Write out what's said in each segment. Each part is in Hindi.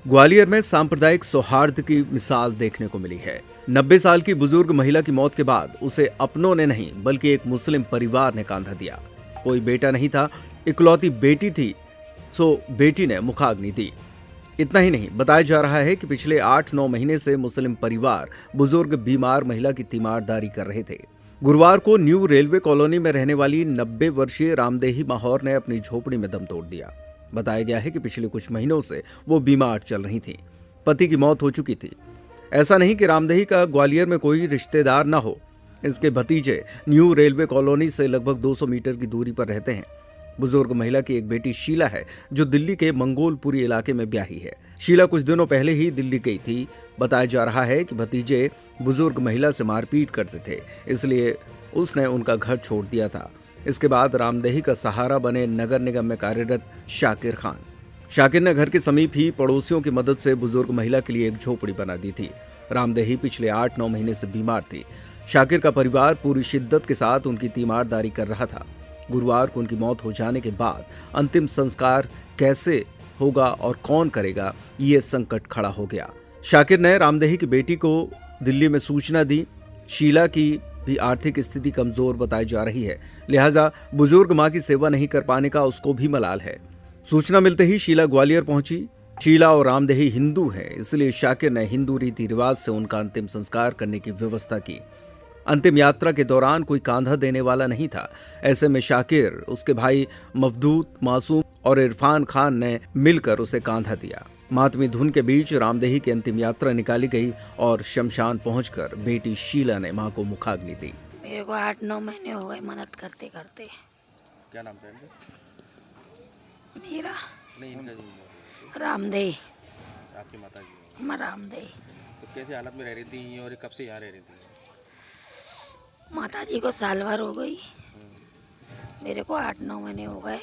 ग्वालियर में सांप्रदायिक सौहार्द की मिसाल देखने को मिली है। 90 साल की बुजुर्ग महिला की मौत के बाद उसे अपनों ने नहीं बल्कि एक मुस्लिम परिवार ने कांधा दिया। कोई बेटा नहीं था, इकलौती बेटी थी, सो बेटी ने मुखाग्नि दी। इतना ही नहीं, बताया जा रहा है कि पिछले 8-9 महीने से मुस्लिम परिवार बुजुर्ग बीमार महिला की तीमारदारी कर रहे थे। गुरुवार को न्यू रेलवे कॉलोनी में रहने वाली 90 वर्षीय रामदेही माहौर ने अपनी झोपड़ी में दम तोड़ दिया। बताया गया है कि पिछले कुछ महीनों से वो बीमार चल रही थी। पति की मौत हो चुकी थी। ऐसा नहीं कि रामदेही का ग्वालियर में कोई रिश्तेदार न हो। इसके भतीजे न्यू रेलवे कॉलोनी से लगभग 200 मीटर की दूरी पर रहते हैं। बुजुर्ग महिला की एक बेटी शीला है जो दिल्ली के मंगोलपुरी इलाके में ब्याही है। शीला कुछ दिनों पहले ही दिल्ली गई थी। बताया जा रहा है कि भतीजे बुजुर्ग महिला से मारपीट करते थे, इसलिए उसने उनका घर छोड़ दिया था। इसके बाद रामदेही का सहारा बने नगर निगम में कार्यरत शाकिर खान। शाकिर ने घर के समीप ही पड़ोसियों की मदद से बुजुर्ग महिला के लिए एक झोपड़ी बना दी थी। रामदेही पिछले 8-9 महीने से बीमार थी। शाकिर का परिवार पूरी शिद्दत के साथ उनकी तीमारदारी कर रहा था। गुरुवार को उनकी मौत हो जाने के बाद अंतिम संस्कार कैसे होगा और कौन करेगा, ये संकट खड़ा हो गया। शाकिर ने रामदेही की बेटी को दिल्ली में सूचना दी। शीला की भी आर्थिक स्थिति कमजोर बताई जा रही है, लिहाजा बुजुर्ग मां की सेवा नहीं कर पाने का उसको भी मलाल है। सूचना मिलते ही शीला ग्वालियर पहुंची। शीला और रामदेही हिंदू हैं, इसलिए शाकिर ने हिंदू रीति रिवाज से उनका अंतिम संस्कार करने की व्यवस्था की। अंतिम यात्रा के दौरान कोई कांधा देने वाला नहीं था। ऐसे में शाकिर, उसके भाई मफदूद, मासूम और इरफान खान ने मिलकर उसे कांधा दिया। मातमी धुन के बीच रामदेही की अंतिम यात्रा निकाली गई और शमशान पहुंचकर बेटी शीला ने मां को मुखाग्नि दी। मेरे को 8-9 महीने हो गए मदद करते करते। क्या नाम था इनका? मेरा नहीं, इनका जी रामदेही, आपकी माता जी। मैं रामदेही। तो कैसे हालत में रह रही थी और ये कब से यहाँ रह रही थी? माता जी को साल भर हो गई, मेरे को 8-9 महीने हो गए।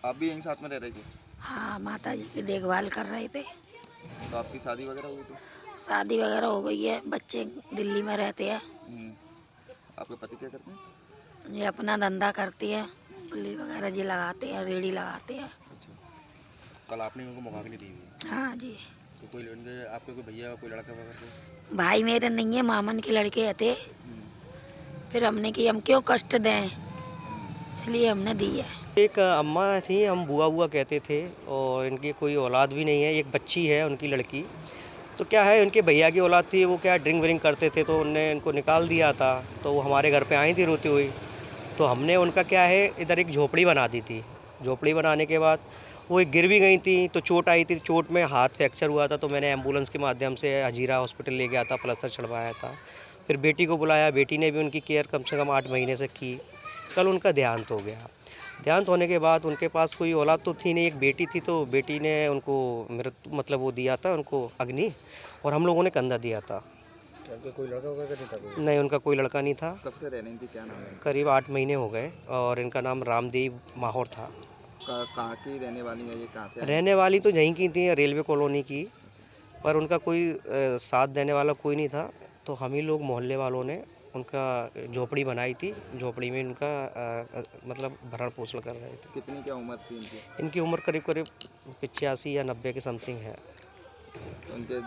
आप भी यहीं साथ में रह रही थी? हाँ, माता जी की देखभाल कर रहे थे। तो आपकी शादी वगैरह हुई थी? शादी वगैरह हो गई है, बच्चे दिल्ली में रहते हैं। आपके पति क्या करते हैं? ये अपना धंधा करती है, मूंगफली वगैरह जी लगाते हैं, रेड़ी लगाते हैं। कल आपने उनको मुखाग्नि दी हुई? हाँ जी। तो कोई उनके आपके कोई भैया कोई लड़का वगैरह? भाई मेरे नहीं है, मामन के लड़के थे। फिर हमने कि हम क्यों कष्ट दें, इसलिए हमने दी है। एक अम्मा थी, हम बुआ बुआ कहते थे, और इनकी कोई औलाद भी नहीं है। एक बच्ची है उनकी लड़की। तो क्या है, उनके भैया की औलाद थी, वो क्या ड्रिंक व्रिंक करते थे, तो उनने इनको निकाल दिया था। तो वो हमारे घर पे आई थी रोती हुई। तो हमने उनका क्या है, इधर एक झोपड़ी बना दी थी। झोपड़ी बनाने के बाद वो एक गिर भी गई थी, तो चोट आई थी। चोट में हाथ फ्रैक्चर हुआ था, तो मैंने एम्बुलेंस के माध्यम से हजीरा हॉस्पिटल ले गया था, प्लास्टर चढ़वाया था। फिर बेटी को बुलाया, बेटी ने भी उनकी केयर कम से कम 8 महीने से की। कल उनका देहांत हो गया। देहांत होने के बाद उनके पास कोई औलाद तो थी नहीं, एक बेटी थी। तो बेटी ने उनको मतलब वो दिया था उनको अग्नि, और हम लोगों ने कंधा दिया था। कोई लड़का वगैरह नहीं था कोई? नहीं, उनका कोई लड़का नहीं था। कब से रह रही थी, क्या नाम है? करीब 8 महीने हो गए, और इनका नाम रामदेही माहौर था। कहाँ की रहने वाली है ये, कहाँ से? रहने वाली तो यहीं की थी, रेलवे कॉलोनी की, पर उनका कोई साथ देने वाला कोई नहीं था। तो हम ही लोग मोहल्ले वालों ने उनका झोपड़ी बनाई थी। झोपड़ी में उनका मतलब भरण पोषण कर रहे थे। कितनी क्या उम्र थी इनकी? इनकी उम्र करीब करीब 85 या 90 के समथिंग है। उनके